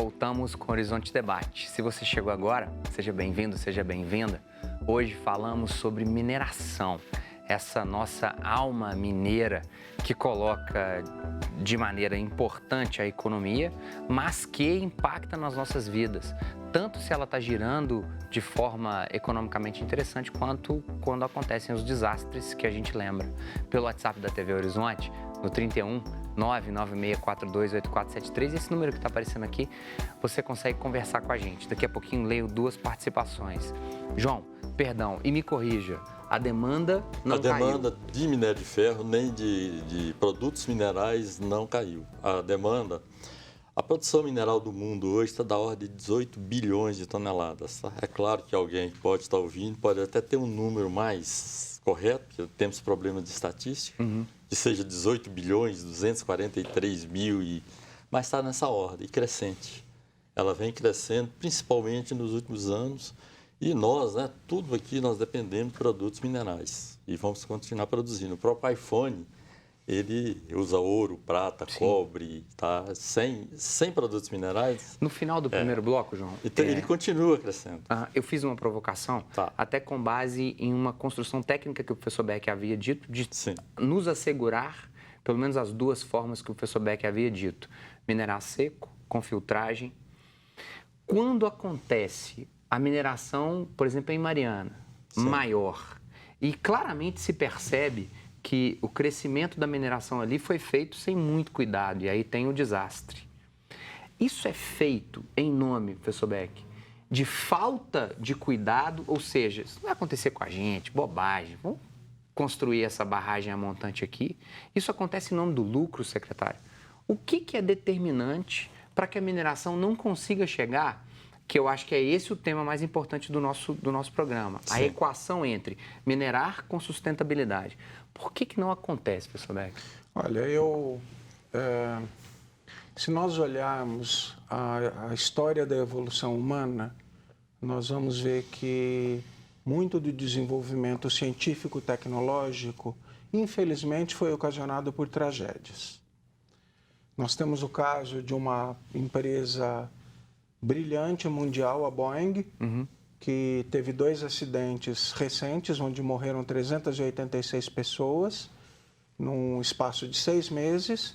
Voltamos com o Horizonte Debate. Se você chegou agora, seja bem-vindo, seja bem-vinda. Hoje falamos sobre mineração, essa nossa alma mineira que coloca de maneira importante a economia, mas que impacta nas nossas vidas, tanto se ela está girando de forma economicamente interessante, quanto quando acontecem os desastres que a gente lembra. Pelo WhatsApp da TV Horizonte, no 31 996428473, esse número que está aparecendo aqui, você consegue conversar com a gente. Daqui a pouquinho leio duas participações. João, perdão, e me corrija, a demanda não caiu. A demanda de minério de ferro nem de produtos minerais não caiu. A produção mineral do mundo hoje está da ordem de 18 bilhões de toneladas. Tá? É claro que alguém que pode estar ouvindo pode até ter um número mais correto, porque temos problemas de estatística, que seja 18 bilhões, 243 mil, mas está nessa ordem, e crescente. Ela vem crescendo, principalmente nos últimos anos, e nós, tudo aqui nós dependemos de produtos minerais, e vamos continuar produzindo. O próprio iPhone, ele usa ouro, prata, cobre, tá? Sem produtos minerais. No final do primeiro bloco, João... Então, ele continua crescendo. Eu fiz uma provocação, até com base em uma construção técnica que o professor Beck havia dito, de nos assegurar, pelo menos as duas formas que o professor Beck havia dito, minerar seco, com filtragem. Quando acontece a mineração, por exemplo, em Mariana, maior, e claramente se percebe que o crescimento da mineração ali foi feito sem muito cuidado, e aí tem o desastre. Isso é feito em nome, professor Beck, de falta de cuidado, ou seja, isso não vai acontecer com a gente, bobagem, vamos construir essa barragem a montante aqui. Isso acontece em nome do lucro, secretário. O que é determinante para que a mineração não consiga chegar, que eu acho que é esse o tema mais importante do nosso programa, a equação entre minerar com sustentabilidade. Por que não acontece, professor Beck? Olha, se nós olharmos a história da evolução humana, nós vamos ver que muito do desenvolvimento científico-tecnológico, infelizmente, foi ocasionado por tragédias. Nós temos o caso de uma empresa brilhante mundial, a Boeing, que teve 2 acidentes recentes, onde morreram 386 pessoas, num espaço de 6 meses.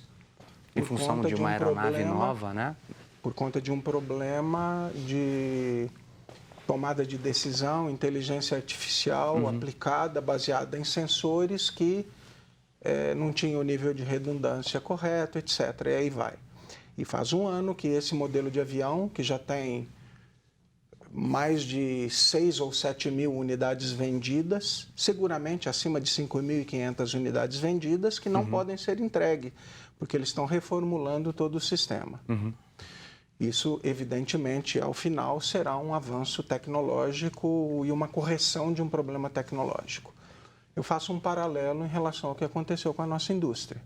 Em função de uma aeronave nova, né? Por conta de um problema de tomada de decisão, inteligência artificial aplicada, baseada em sensores que não tinham o nível de redundância correto, etc. E aí vai. E faz um ano que esse modelo de avião, que já tem mais de 6 ou 7 mil unidades vendidas, seguramente acima de 5.500 unidades vendidas, que não podem ser entregues, porque eles estão reformulando todo o sistema. Isso, evidentemente, ao final, será um avanço tecnológico e uma correção de um problema tecnológico. Eu faço um paralelo em relação ao que aconteceu com a nossa indústria.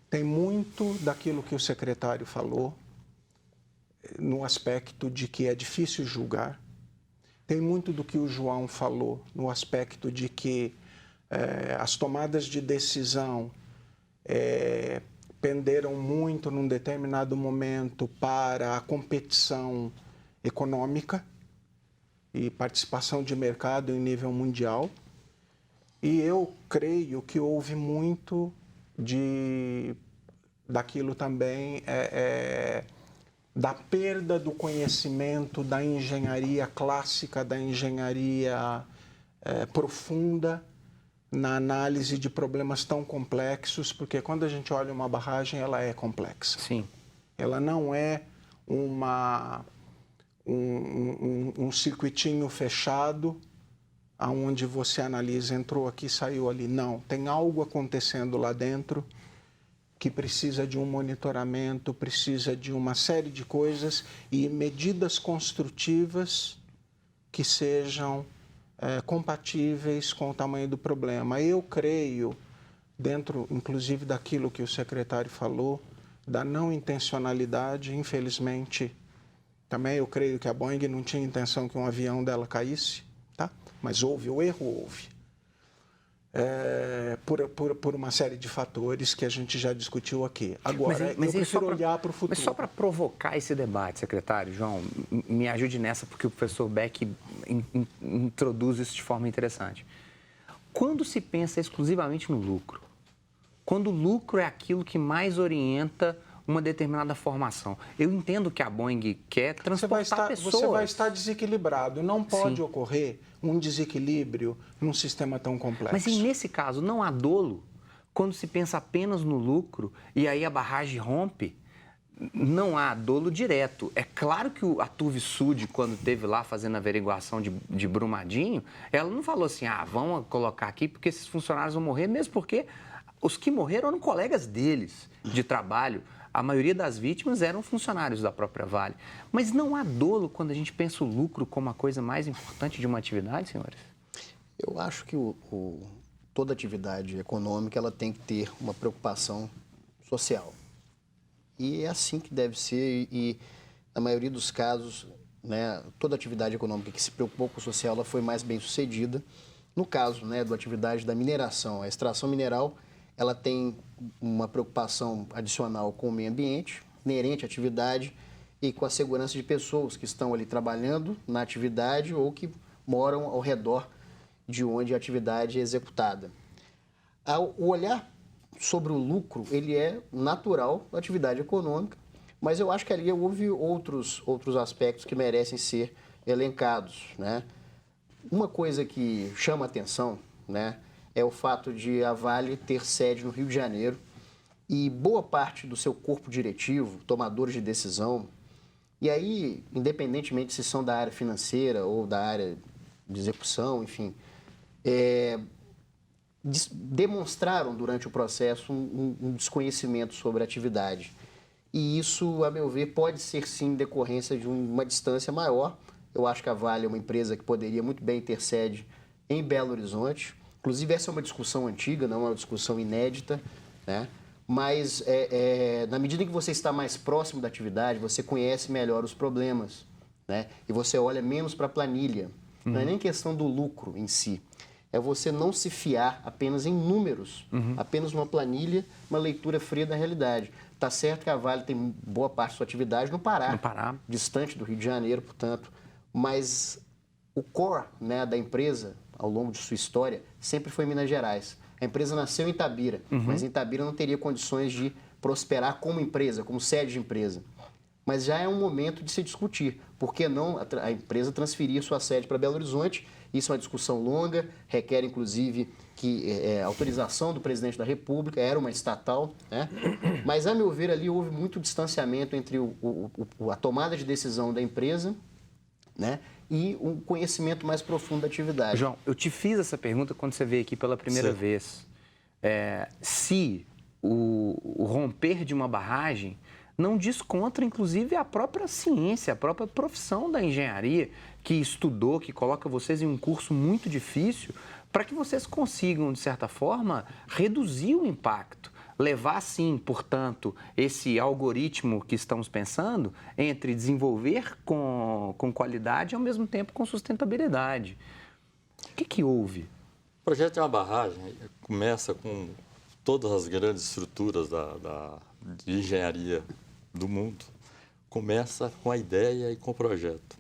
Tem muito daquilo que o secretário falou, no aspecto de que é difícil julgar. Tem muito do que o João falou, no aspecto de que as tomadas de decisão penderam muito, num determinado momento, para a competição econômica e participação de mercado em nível mundial. E eu creio que houve muito daquilo também, da perda do conhecimento da engenharia clássica, da engenharia profunda, na análise de problemas tão complexos, porque quando a gente olha uma barragem, ela é complexa. Sim. Ela não é um circuitinho fechado, onde você analisa, entrou aqui, saiu ali. Não, tem algo acontecendo lá dentro que precisa de um monitoramento, precisa de uma série de coisas e medidas construtivas que sejam compatíveis com o tamanho do problema. Eu creio, dentro, inclusive, daquilo que o secretário falou, da não intencionalidade, infelizmente, também eu creio que a Boeing não tinha intenção que um avião dela caísse, tá? Mas houve, o erro houve. por uma série de fatores que a gente já discutiu aqui. Agora, eu prefiro olhar para o futuro. Mas só para provocar esse debate, secretário, João, me ajude nessa, porque o professor Beck introduz isso de forma interessante. Quando se pensa exclusivamente no lucro, quando o lucro é aquilo que mais orienta uma determinada formação. Eu entendo que a Boeing quer transportar pessoas. Você vai estar desequilibrado. Não pode ocorrer um desequilíbrio num sistema tão complexo. Mas nesse caso, não há dolo quando se pensa apenas no lucro e aí a barragem rompe? Não há dolo direto. É claro que a Turvisud, quando esteve lá fazendo a averiguação de Brumadinho, ela não falou assim, vamos colocar aqui porque esses funcionários vão morrer, mesmo porque os que morreram eram colegas deles de trabalho. A maioria das vítimas eram funcionários da própria Vale. Mas não há dolo quando a gente pensa o lucro como a coisa mais importante de uma atividade, senhores? Eu acho que toda atividade econômica ela tem que ter uma preocupação social. E é assim que deve ser e na maioria dos casos, né, toda atividade econômica que se preocupou com o social ela foi mais bem sucedida. No caso, né, da atividade da mineração, a extração mineral, ela tem uma preocupação adicional com o meio ambiente, inerente à atividade e com a segurança de pessoas que estão ali trabalhando na atividade ou que moram ao redor de onde a atividade é executada. O olhar sobre o lucro, ele é natural da atividade econômica, mas eu acho que ali houve outros aspectos que merecem ser elencados, né? Uma coisa que chama atenção, né, é o fato de a Vale ter sede no Rio de Janeiro e boa parte do seu corpo diretivo, tomadores de decisão, e aí, independentemente se são da área financeira ou da área de execução, enfim, demonstraram durante o processo um desconhecimento sobre a atividade. E isso, a meu ver, pode ser sim decorrência de uma distância maior. Eu acho que a Vale é uma empresa que poderia muito bem ter sede em Belo Horizonte. Inclusive, essa é uma discussão antiga, não é uma discussão inédita, né? Mas na medida em que você está mais próximo da atividade, você conhece melhor os problemas, né? E você olha menos para a planilha. Não é nem questão do lucro em si. É você não se fiar apenas em números, apenas uma planilha, uma leitura fria da realidade. Está certo que a Vale tem boa parte da sua atividade no Pará, distante do Rio de Janeiro, portanto, mas o core, né, da empresa, ao longo de sua história, sempre foi Minas Gerais. A empresa nasceu em Itabira, mas em Itabira não teria condições de prosperar como empresa, como sede de empresa. Mas já é um momento de se discutir. Por que não a empresa transferir sua sede para Belo Horizonte? Isso é uma discussão longa, requer inclusive autorização do presidente da República, era uma estatal, né? Mas, a meu ver, ali houve muito distanciamento entre a tomada de decisão da empresa, né, e um conhecimento mais profundo da atividade. João, eu te fiz essa pergunta quando você veio aqui pela primeira vez. Se o romper de uma barragem não diz contra, inclusive, a própria ciência, a própria profissão da engenharia, que estudou, que coloca vocês em um curso muito difícil, para que vocês consigam, de certa forma, reduzir o impacto. Levar, sim, portanto, esse algoritmo que estamos pensando entre desenvolver com qualidade e, ao mesmo tempo, com sustentabilidade. O que houve? O projeto de uma barragem começa com todas as grandes estruturas de engenharia do mundo. Começa com a ideia e com o projeto.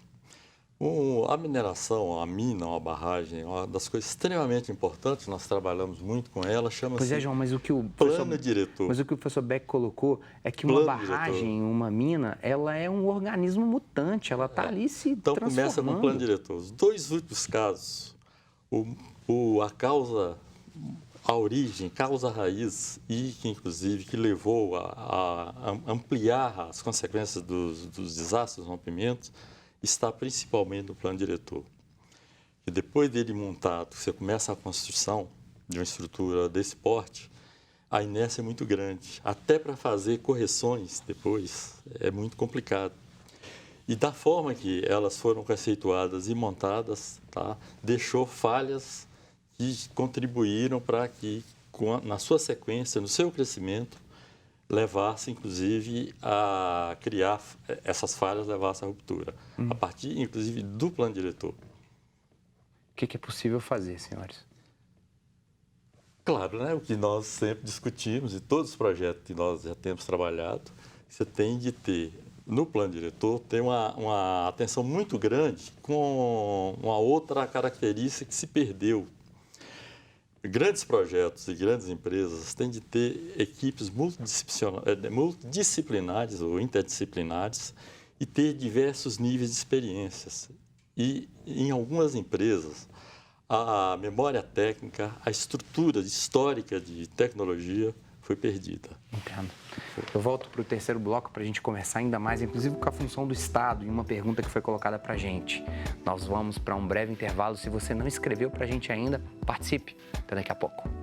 A mineração, a mina, a barragem, uma das coisas extremamente importantes, nós trabalhamos muito com ela, chama-se Pois é, João, mas o que o plano diretor. Mas o que o professor Beck colocou é que uma barragem, uma mina, ela é um organismo mutante, ela está ali se transformando. Então começa com o plano diretor. Os dois últimos casos, a origem, causa raiz e que inclusive que levou a ampliar as consequências dos desastres, dos rompimentos, está principalmente no plano diretor. E depois dele montado, você começa a construção de uma estrutura desse porte, a inércia é muito grande. Até para fazer correções depois é muito complicado. E da forma que elas foram conceituadas e montadas, tá, deixou falhas que contribuíram para que, na sua sequência, no seu crescimento, levasse, inclusive, a criar essas falhas, levasse à ruptura. A partir, inclusive, do plano diretor. O que é possível fazer, senhores? Claro, né? O que nós sempre discutimos e todos os projetos que nós já temos trabalhado, você tem de ter, no plano diretor, tem uma atenção muito grande com uma outra característica que se perdeu. Grandes projetos e grandes empresas têm de ter equipes multidisciplinares ou interdisciplinares e ter diversos níveis de experiências. E em algumas empresas, a memória técnica, a estrutura histórica de tecnologia foi perdida. Entendo. Eu volto para o terceiro bloco para a gente conversar ainda mais, inclusive com a função do Estado, e uma pergunta que foi colocada para a gente. Nós vamos para um breve intervalo. Se você não escreveu para a gente ainda, participe. Até daqui a pouco.